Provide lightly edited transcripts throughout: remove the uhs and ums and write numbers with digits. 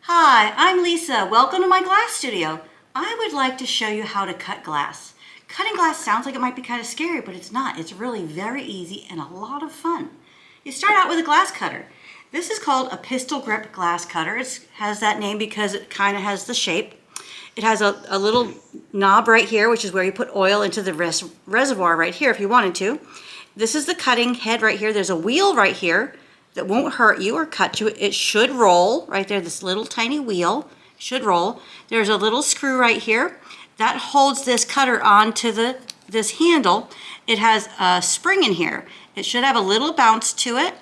Hi, I'm Lisa. Welcome to my glass studio. I would like to show you how to cut glass. Cutting glass sounds like it might be kind of scary, but it's not. It's really very easy and a lot of fun. You start out with a glass cutter. This is called a pistol grip glass cutter. It has that name because it kind of has the shape. It has a little knob right here, which is where you put oil into the reservoir right here if you wanted to. This is the cutting head right here. There's a wheel right here that won't hurt you or cut you. It should roll right there. This little tiny wheel should roll. There's a little screw right here that holds this cutter onto this handle. It has a spring in here. It should have a little bounce to it,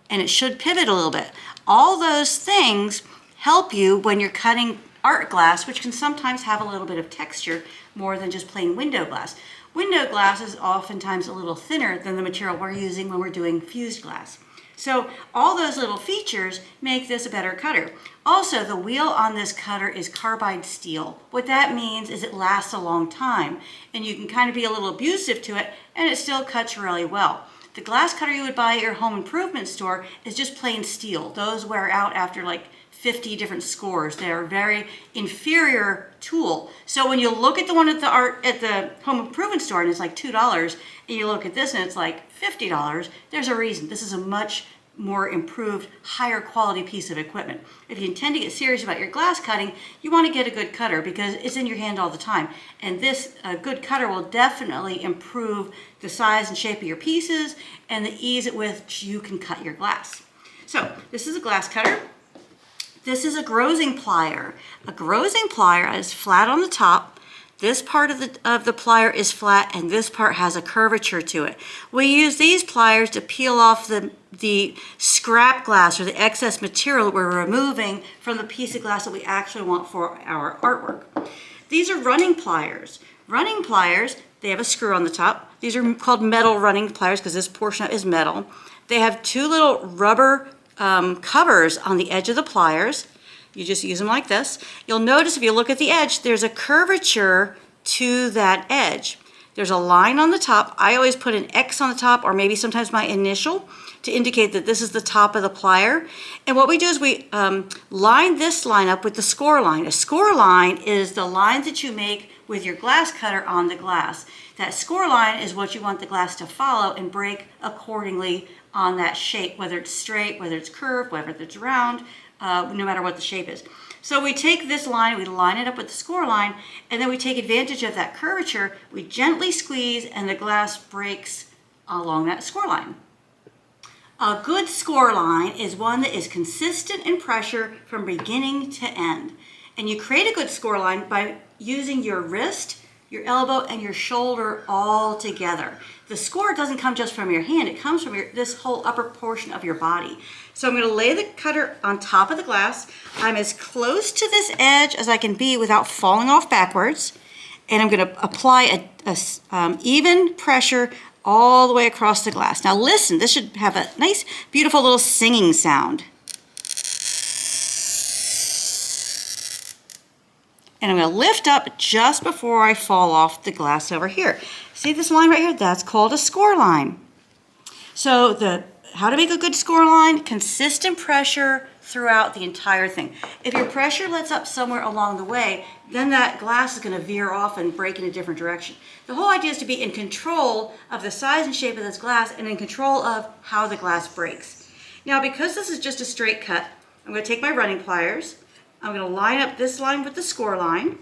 and it should pivot a little bit. All those things help you when you're cutting art glass, which can sometimes have a little bit of texture more than just plain window glass. Window glass is oftentimes a little thinner than the material we're using when we're doing fused glass. So all those little features make this a better cutter. Also, the wheel on this cutter is carbide steel. What that means is it lasts a long time, and you can kind of be a little abusive to it, and it still cuts really well. The glass cutter you would buy at your home improvement store is just plain steel. Those wear out after like 50 different scores. They're a very inferior tool. So when you look at the one at the home improvement store and it's like $2, and you look at this and it's like $50, there's a reason. This is a much more improved, higher quality piece of equipment. If you intend to get serious about your glass cutting, you want to get a good cutter because it's in your hand all the time. And this good cutter will definitely improve the size and shape of your pieces and the ease at which you can cut your glass. So this is a glass cutter. This is a grozing plier. A grozing plier is flat on the top. This part of the plier is flat, and this part has a curvature to it. We use these pliers to peel off the scrap glass or the excess material that we're removing from the piece of glass that we actually want for our artwork. These are running pliers. Running pliers, they have a screw on the top. These are called metal running pliers because this portion is metal. They have two little rubber covers on the edge of the pliers. You just use them like this. You'll notice if you look at the edge, there's a curvature to that edge. There's a line on the top. I always put an X on the top, or maybe sometimes my initial, to indicate that this is the top of the plier. And what we do is we line this line up with the score line. A score line is the lines that you make with your glass cutter on the glass. That score line is what you want the glass to follow and break accordingly on that shape, whether it's straight, whether it's curved, whether it's round, no matter what the shape is. So we take this line, we line it up with the score line, and then we take advantage of that curvature, we gently squeeze, and the glass breaks along that score line. A good score line is one that is consistent in pressure from beginning to end. And you create a good score line by using your wrist, your elbow, and your shoulder all together. The score doesn't come just from your hand, it comes from this whole upper portion of your body. So I'm going to lay the cutter on top of the glass. I'm as close to this edge as I can be without falling off backwards. And I'm going to apply a even pressure all the way across the glass. Now listen, this should have a nice, beautiful little singing sound. And I'm going to lift up just before I fall off the glass over here. See this line right here? That's called a score line. So how to make a good score line? Consistent pressure throughout the entire thing. If your pressure lets up somewhere along the way, then that glass is going to veer off and break in a different direction. The whole idea is to be in control of the size and shape of this glass and in control of how the glass breaks. Now, because this is just a straight cut, I'm going to take my running pliers. I'm going to line up this line with the score line.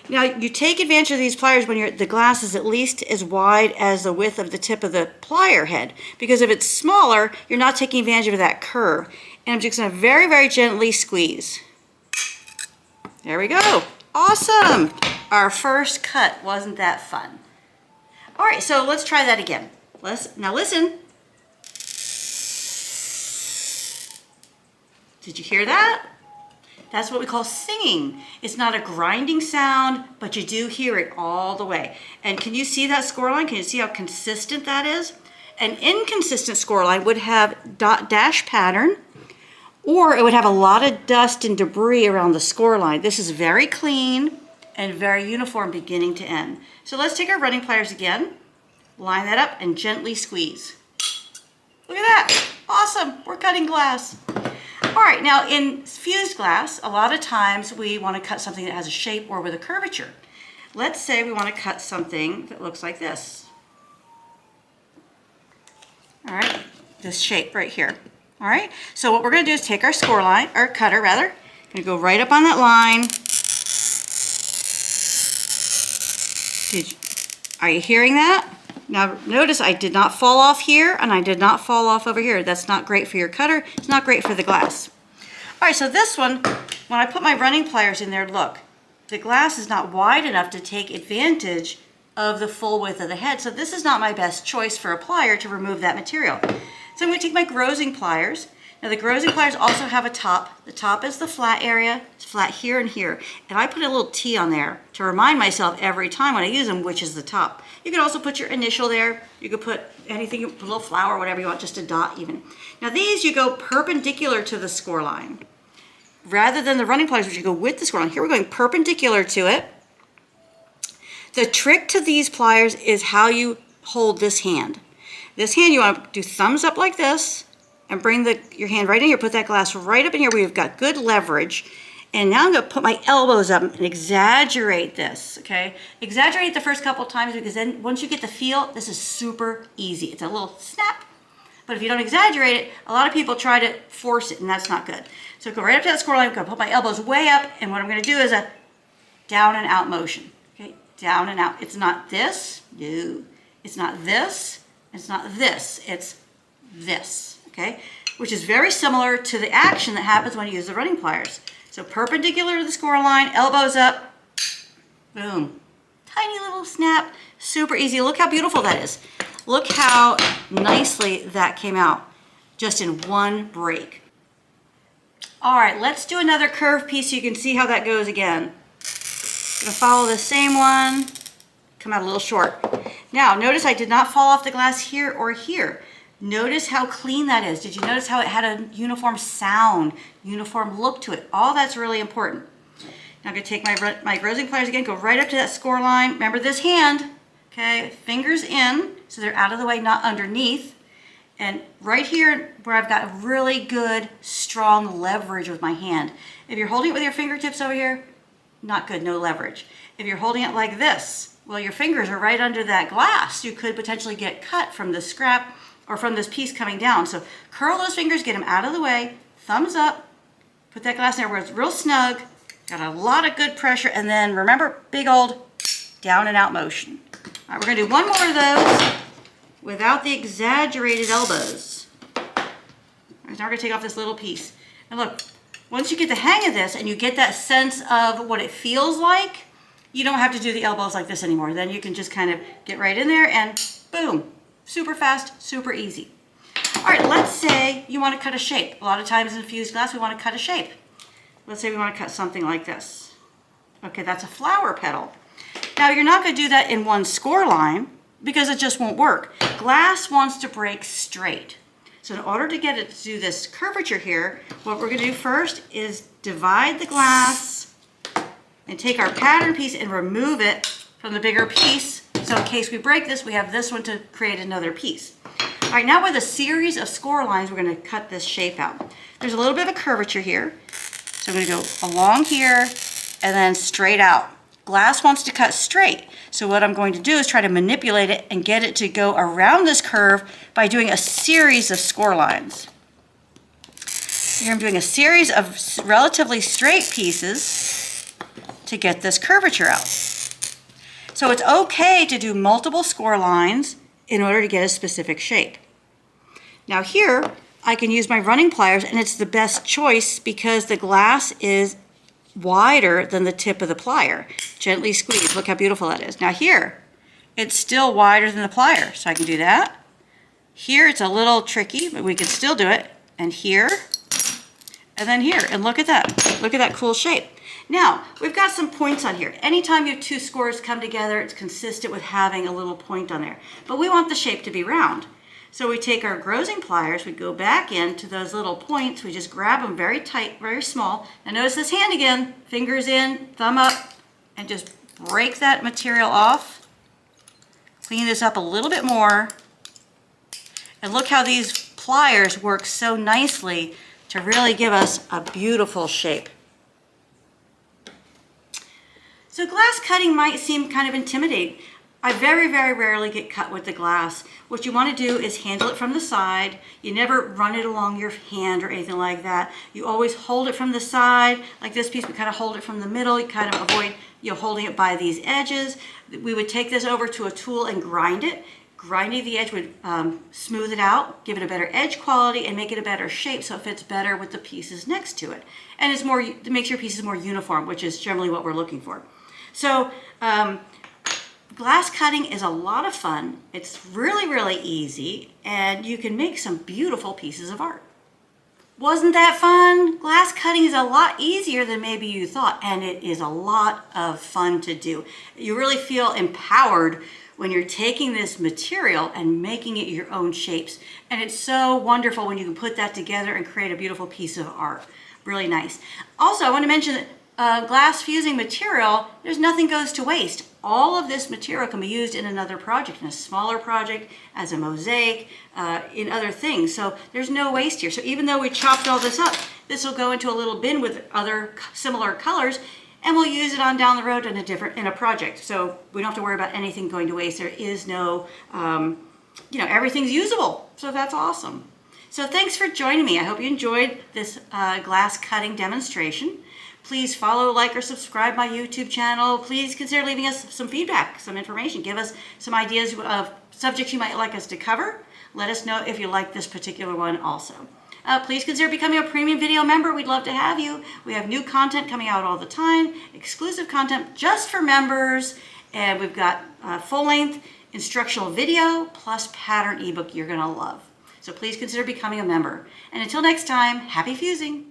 Now you take advantage of these pliers when the glass is at least as wide as the width of the tip of the plier head, because if it's smaller, you're not taking advantage of that curve. And I'm just going to very, very gently squeeze. There we go. Awesome. Our first cut. Wasn't that fun? All right, so let's try that again. Now listen. Did you hear that? That's what we call singing. It's not a grinding sound, but you do hear it all the way. And can you see that score line? Can you see how consistent that is? An inconsistent score line would have dash pattern, or it would have a lot of dust and debris around the score line. This is very clean and very uniform beginning to end. So let's take our running pliers again, line that up, and gently squeeze. Look at that. Awesome. We're cutting glass. All right, now in fused glass, a lot of times we want to cut something that has a shape or with a curvature. Let's say we want to cut something that looks like this. All right, this shape right here. All right, so what we're going to do is take our score line, or cutter rather, going to go right up on that line. Are you hearing that? Now notice I did not fall off here and I did not fall off over here. That's not great for your cutter. It's not great for the glass. All right, so this one, when I put my running pliers in there, look, the glass is not wide enough to take advantage of the full width of the head. So this is not my best choice for a plier to remove that material. So I'm going to take my grozing pliers. Now the grozing pliers also have a top. The top is the flat area. It's flat here and here. And I put a little T on there to remind myself every time when I use them which is the top. You could also put your initial there. You could put anything, a little flower, whatever you want, just a dot even. Now these you go perpendicular to the score line. Rather than the running pliers, which you go with the score line. Here we're going perpendicular to it. The trick to these pliers is how you hold this hand. This hand you want to do thumbs up like this and bring your hand right in here, put that glass right up in here where you've got good leverage. And now I'm going to put my elbows up and exaggerate this, okay? Exaggerate it the first couple times because then once you get the feel, this is super easy. It's a little snap. But if you don't exaggerate it, a lot of people try to force it and that's not good. So go right up to that score line, I'm going to put my elbows way up and what I'm going to do is a down and out motion, okay? Down and out. It's not this, no. It's not this, it's not this, it's this, okay? Which is very similar to the action that happens when you use the running pliers. So perpendicular to the score line, elbows up, boom. Tiny little snap, super easy. Look how beautiful that is. Look how nicely that came out, just in one break. All right, let's do another curved piece so you can see how that goes again. Gonna follow the same one, come out a little short. Now, notice I did not fall off the glass here or here. Notice how clean that is. Did you notice how it had a uniform sound, uniform look to it? All that's really important. Now I'm going to take my grozing pliers again, go right up to that score line. Remember this hand, okay? Fingers in, so they're out of the way, not underneath. And right here where I've got really good, strong leverage with my hand. If you're holding it with your fingertips over here, not good, no leverage. If you're holding it like this, well, your fingers are right under that glass. You could potentially get cut from the scrap or from this piece coming down. So curl those fingers, get them out of the way, thumbs up, put that glass in there where it's real snug, got a lot of good pressure, and then remember, big old down and out motion. All right, we're gonna do one more of those without the exaggerated elbows. All right, now we're gonna take off this little piece. And look, once you get the hang of this and you get that sense of what it feels like, you don't have to do the elbows like this anymore. Then you can just kind of get right in there and boom. Super fast, super easy. All right, let's say you want to cut a shape. A lot of times in fused glass, we want to cut a shape. Let's say we want to cut something like this. Okay, that's a flower petal. Now, you're not going to do that in one score line because it just won't work. Glass wants to break straight. So in order to get it to do this curvature here, what we're going to do first is divide the glass and take our pattern piece and remove it from the bigger piece. So in case we break this, we have this one to create another piece. All right, now with a series of score lines, we're going to cut this shape out. There's a little bit of a curvature here. So I'm going to go along here and then straight out. Glass wants to cut straight. So what I'm going to do is try to manipulate it and get it to go around this curve by doing a series of score lines. Here I'm doing a series of relatively straight pieces to get this curvature out. So it's okay to do multiple score lines in order to get a specific shape. Now here, I can use my running pliers and it's the best choice because the glass is wider than the tip of the plier. Gently squeeze, look how beautiful that is. Now here, it's still wider than the plier, so I can do that. Here it's a little tricky, but we can still do it. And here, and then here, and look at that. Look at that cool shape. Now, we've got some points on here. Anytime you have two scores come together, it's consistent with having a little point on there. But we want the shape to be round. So we take our grozing pliers, we go back into those little points, we just grab them very tight, very small. Now notice this hand again, fingers in, thumb up, and just break that material off. Clean this up a little bit more. And look how these pliers work so nicely to really give us a beautiful shape. So glass cutting might seem kind of intimidating. I very, very rarely get cut with the glass. What you want to do is handle it from the side. You never run it along your hand or anything like that. You always hold it from the side. Like this piece, we kind of hold it from the middle. You kind of avoid holding it by these edges. We would take this over to a tool and grind it. Grinding the edge would smooth it out, give it a better edge quality, and make it a better shape so it fits better with the pieces next to it. And it makes your pieces more uniform, which is generally what we're looking for. So glass cutting is a lot of fun. It's really, really easy, and you can make some beautiful pieces of art. Wasn't that fun? Glass cutting is a lot easier than maybe you thought, and it is a lot of fun to do. You really feel empowered when you're taking this material and making it your own shapes. And it's so wonderful when you can put that together and create a beautiful piece of art. Really nice. Also, I want to mention that glass fusing material, nothing goes to waste. All of this material can be used in another project, in a smaller project, as a mosaic, in other things. So there's no waste here. So even though we chopped all this up, this will go into a little bin with other similar colors, and we'll use it on down the road in a project. So we don't have to worry about anything going to waste. There is no, everything's usable. So that's awesome. So thanks for joining me. I hope you enjoyed this glass cutting demonstration. Please follow, like, or subscribe my YouTube channel. Please consider leaving us some feedback, some information. Give us some ideas of subjects you might like us to cover. Let us know if you like this particular one also. Please consider becoming a premium video member. We'd love to have you. We have new content coming out all the time, exclusive content just for members, and we've got full-length instructional video plus pattern ebook you're going to love. So please consider becoming a member. And until next time, happy fusing.